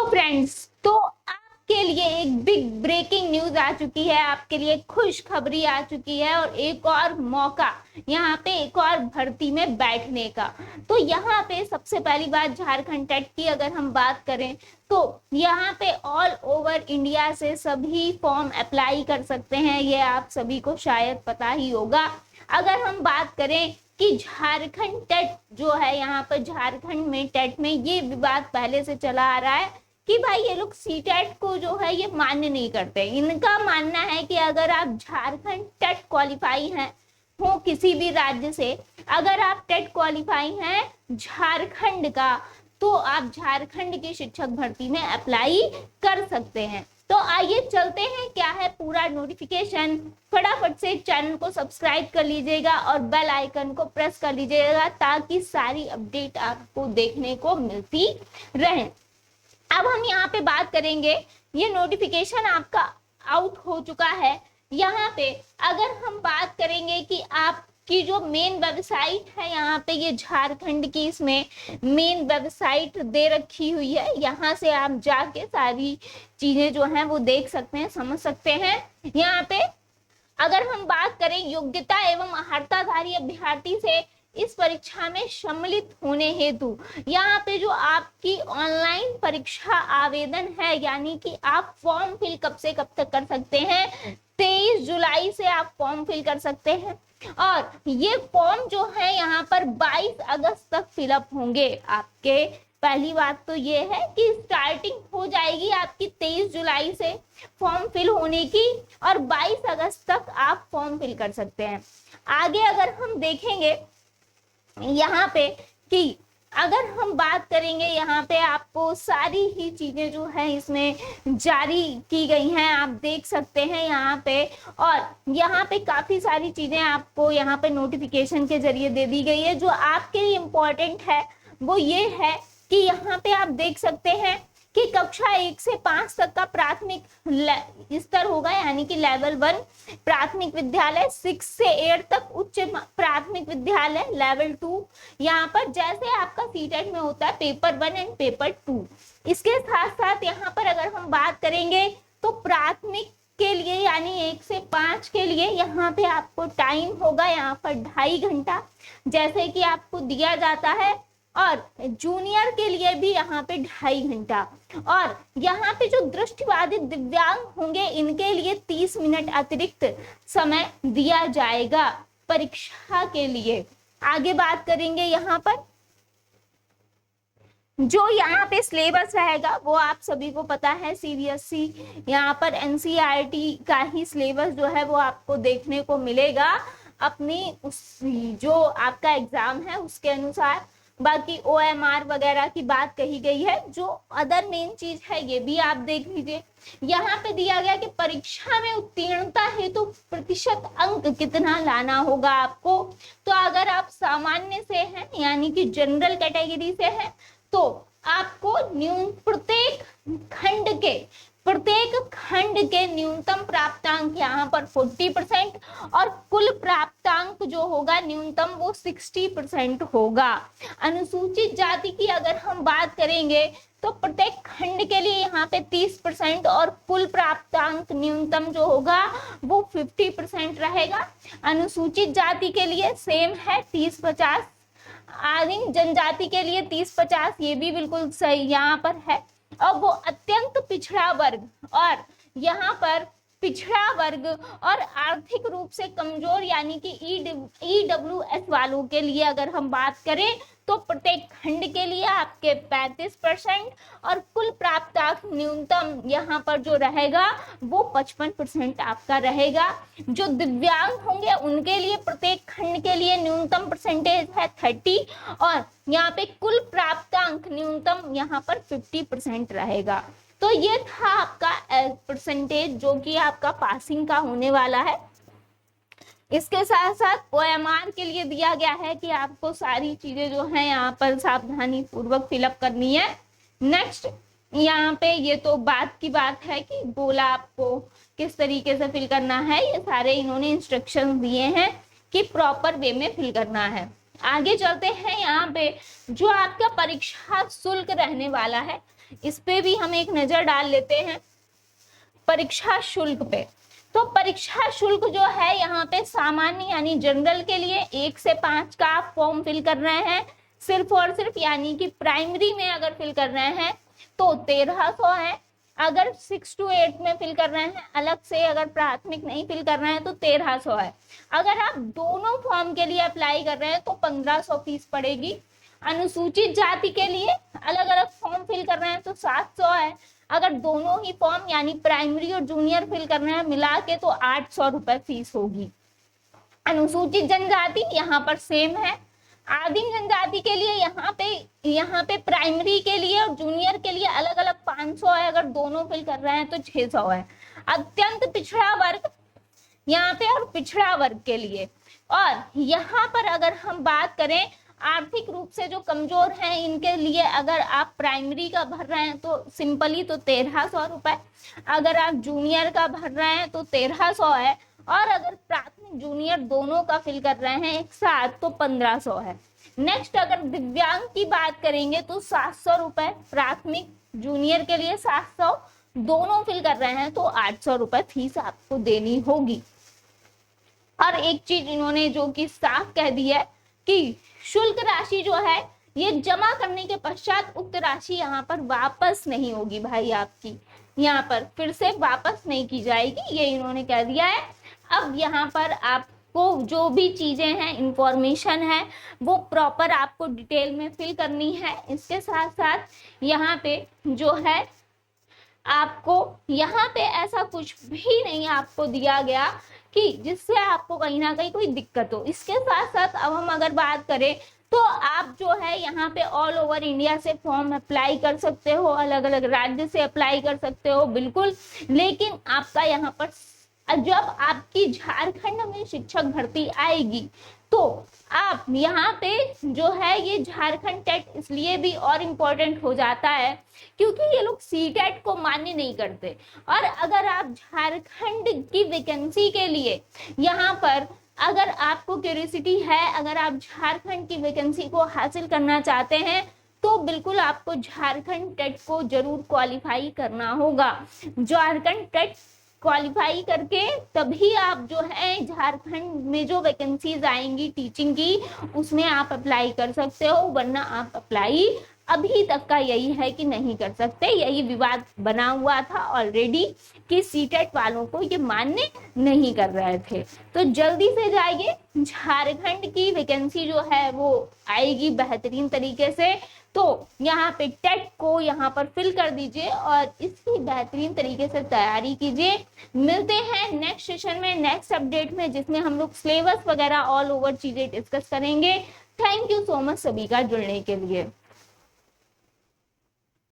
Friends, तो आपके लिए एक बिग ब्रेकिंग न्यूज आ चुकी है, आपके लिए खुशखबरी आ चुकी है और एक और मौका यहाँ पे एक और भर्ती में बैठने का। तो यहाँ पे सबसे पहली बात झारखंड टेट की अगर हम बात करें तो यहाँ पे ऑल ओवर इंडिया से सभी फॉर्म अप्लाई कर सकते हैं, ये आप सभी को शायद पता ही होगा। अगर हम बात करें कि झारखंड टेट जो है, यहाँ पर झारखंड में टेट में ये विवाद पहले से चला आ रहा है कि भाई ये लोग सीटेट को जो है ये मान्य नहीं करते। इनका मानना है कि अगर आप झारखंड टेट क्वालिफाई हैं हो किसी भी राज्य से, अगर आप टेट क्वालिफाई हैं झारखंड का, तो आप झारखंड की शिक्षक भर्ती में अप्लाई कर सकते हैं। तो आइए चलते हैं क्या है पूरा नोटिफिकेशन। फटाफट से चैनल को सब्सक्राइब कर लीजिएगा और बेल आइकन को प्रेस कर लीजिएगा ताकि सारी अपडेट आपको देखने को मिलती रहे। अब हम यहाँ पे बात करेंगे, ये नोटिफिकेशन आपका आउट हो चुका है। यहाँ पे अगर हम बात करेंगे कि आपकी जो मेन वेबसाइट है, यहाँ पे ये झारखंड की इसमें मेन वेबसाइट दे रखी हुई है, यहाँ से आप जाके सारी चीजें जो हैं वो देख सकते हैं, समझ सकते हैं। यहाँ पे अगर हम बात करें योग्यता एवं अर्हताधारी अभ्यर्थी से इस परीक्षा में सम्मिलित होने हेतु, यहाँ पे जो आपकी ऑनलाइन परीक्षा आवेदन है, यानी कि आप फॉर्म फिल कब से कब तक कर सकते हैं, 23 जुलाई से आप फॉर्म फिल कर सकते हैं। और ये फॉर्म जो है यहाँ पर 22 अगस्त तक फिलअप होंगे आपके। पहली बात तो ये है कि स्टार्टिंग हो जाएगी आपकी 23 जुलाई से फॉर्म फिल होने की और 22 अगस्त तक आप फॉर्म फिल कर सकते हैं। आगे अगर हम देखेंगे यहाँ पे कि अगर हम बात करेंगे, यहाँ पे आपको सारी ही चीजें जो है इसमें जारी की गई हैं, आप देख सकते हैं यहाँ पे। और यहाँ पे काफी सारी चीजें आपको यहाँ पे नोटिफिकेशन के जरिए दे दी गई है। जो आपके लिए इम्पोर्टेंट है वो ये है कि यहाँ पे आप देख सकते हैं कि कक्षा 1 से 5 तक का प्राथमिक स्तर होगा, यानी कि लेवल 1 प्राथमिक विद्यालय, 6 से 8 तक उच्च प्राथमिक विद्यालय लेवल 2। यहाँ पर जैसे आपका सीटेट में होता है पेपर 1 एंड पेपर 2। इसके साथ साथ यहाँ पर अगर हम बात करेंगे तो प्राथमिक के लिए यानी 1 से 5 के लिए यहाँ पे आपको टाइम होगा यहाँ पर 2.5 घंटा जैसे कि आपको दिया जाता है, और जूनियर के लिए भी यहाँ पे 2.5 घंटा। और यहाँ पे जो दृष्टिबाधित दिव्यांग होंगे इनके लिए 30 मिनट अतिरिक्त समय दिया जाएगा परीक्षा के लिए। आगे बात करेंगे यहाँ पर जो यहाँ पे सिलेबस रहेगा वो आप सभी को पता है, सीबीएसई यहाँ पर एनसीईआरटी का ही सिलेबस जो है वो आपको देखने को मिलेगा अपनी उस जो आपका एग्जाम है उसके अनुसार। बाकी ओएमआर वगैरह की बात कही गई है। जो अदर मेन चीज है ये भी आप देख लीजिए, यहाँ पे दिया गया कि परीक्षा में उत्तीर्णता हेतु प्रतिशत अंक कितना लाना होगा आपको। तो अगर आप सामान्य से हैं यानी कि जनरल कैटेगरी से हैं तो आपको प्रत्येक खंड के न्यूनतम प्राप्तांक यहाँ पर 40% और कुल प्राप्तांक जो होगा न्यूनतम वो 60% होगा। अनुसूचित जाति की अगर हम बात करेंगे तो प्रत्येक खंड के लिए यहाँ पे 30% और कुल प्राप्तांक न्यूनतम जो होगा वो 50% रहेगा। अनुसूचित जाति के लिए सेम है 30-50, आदिम जनजाति के लिए 30-50, ये भी बिल्कुल सही यहाँ पर है। और वो अत्यंत पिछड़ा वर्ग और यहाँ पर पिछड़ा वर्ग और आर्थिक रूप से कमजोर यानी कि ईडब्ल्यूएस वालों के लिए अगर हम बात करें तो प्रत्येक खंड के लिए आपके 35% और कुल प्राप्तांक न्यूनतम यहाँ पर जो रहेगा वो 55% आपका रहेगा। जो दिव्यांग होंगे उनके लिए प्रत्येक खंड के लिए न्यूनतम परसेंटेज है 30 और यहाँ पे कुल प्राप्तांक न्यूनतम यहाँ पर 50% रहेगा। तो ये था आपका परसेंटेज जो कि आपका पासिंग का होने वाला है। इसके साथ साथ ओएमआर के लिए दिया गया है कि आपको सारी चीजें जो है यहाँ पर सावधानी पूर्वक फिलअप करनी है। नेक्स्ट यहाँ पे ये तो बात की बात है कि बोला आपको किस तरीके से फिल करना है, ये सारे इन्होंने इंस्ट्रक्शन दिए हैं कि प्रॉपर वे में फिल करना है। आगे चलते हैं, यहाँ पे जो आपका परीक्षा शुल्क रहने वाला है इस पे भी हम एक नजर डाल लेते हैं परीक्षा शुल्क पे। तो परीक्षा शुल्क जो है यहाँ पे सामान्य यानी जनरल के लिए 1 से 5 का आप फॉर्म फिल कर रहे हैं सिर्फ और सिर्फ, यानी कि प्राइमरी में अगर फिल कर रहे हैं तो 1300 है, अगर 6 to 8 में फिल कर रहे हैं अलग से, अगर प्राथमिक नहीं फिल कर रहे हैं तो 1300 है। अगर आप दोनों फॉर्म के लिए अप्लाई कर रहे हैं तो 1500 फीस पड़ेगी। अनुसूचित जाति के लिए अलग अलग फॉर्म फिल कर रहे हैं तो 700 है, अगर दोनों ही फॉर्म यानी प्राइमरी और जूनियर फिल कर रहे हैं मिला के तो 800 रुपए फीस होगी। अनुसूचित जनजाति यहाँ पर सेम है। आदिम जनजाति के लिए यहाँ पे प्राइमरी के लिए और जूनियर के लिए अलग अलग 500 है, अगर दोनों फिल कर रहे हैं तो 600 है। अत्यंत पिछड़ा वर्ग यहाँ पे और पिछड़ा वर्ग के लिए, और यहाँ पर अगर हम बात करें आर्थिक रूप से जो कमजोर हैं इनके लिए अगर आप प्राइमरी का भर रहे हैं तो सिंपली तो 1300 रुपए, अगर आप जूनियर का भर रहे हैं तो 1300 है, और अगर प्राथमिक जूनियर दोनों का फिल कर रहे हैं एक साथ तो 1500 है। नेक्स्ट अगर दिव्यांग की बात करेंगे तो 700 रुपए, प्राथमिक जूनियर के लिए 700, दोनों फिल कर रहे हैं तो 800 रुपए फीस आपको देनी होगी। और एक चीज इन्होंने जो कि साफ कह दी है कि शुल्क राशि जो है ये जमा करने के पश्चात उक्त राशि यहाँ पर वापस नहीं होगी भाई, आपकी यहाँ पर फिर से वापस नहीं की जाएगी, ये इन्होंने कह दिया है। अब यहाँ पर आपको जो भी चीजें हैं इंफॉर्मेशन है वो प्रॉपर आपको डिटेल में फिल करनी है। इसके साथ साथ यहाँ पे जो है आपको यहाँ पे ऐसा कुछ भी नहीं आपको दिया गया कि जिससे आपको कहीं ना कहीं कोई दिक्कत हो। इसके साथ साथ अब हम अगर बात करें तो आप जो है यहाँ पे ऑल ओवर इंडिया से फॉर्म अप्लाई कर सकते हो, अलग अलग राज्य से अप्लाई कर सकते हो बिल्कुल, लेकिन आपका यहाँ पर जब आपकी झारखंड में शिक्षक भर्ती आएगी तो आप यहाँ पे जो है ये झारखंड टेट इसलिए भी और इम्पोर्टेंट हो जाता है क्योंकि ये लोग सीटेट को मान्य नहीं करते, और अगर आप झारखंड की वैकेंसी के लिए यहाँ पर अगर आपको क्यूरियोसिटी है, अगर आप झारखंड की वैकेंसी को हासिल करना चाहते हैं तो बिल्कुल आपको झारखंड टेट को जरूर क्वालिफाई करना होगा। झारखंड टेट क्वालिफाई करके तभी आप जो है झारखंड में जो वैकेंसीज आएंगी टीचिंग की उसमें आप अप्लाई कर सकते हो, वरना आप अप्लाई अभी तक का यही है कि नहीं कर सकते। यही विवाद बना हुआ था ऑलरेडी कि सीटेट वालों को ये मान्य नहीं कर रहे थे। तो जल्दी से जाइए, झारखंड की वैकेंसी जो है वो आएगी बेहतरीन तरीके से, तो यहाँ पे टेट को यहाँ पर फिल कर दीजिए और इसकी बेहतरीन तरीके से तैयारी कीजिए। मिलते हैं नेक्स्ट सेशन में, नेक्स्ट अपडेट में, जिसमें हम लोग सिलेबस वगैरह ऑल ओवर चीजें डिस्कस करेंगे। थैंक यू सो मच सभी का जुड़ने के लिए।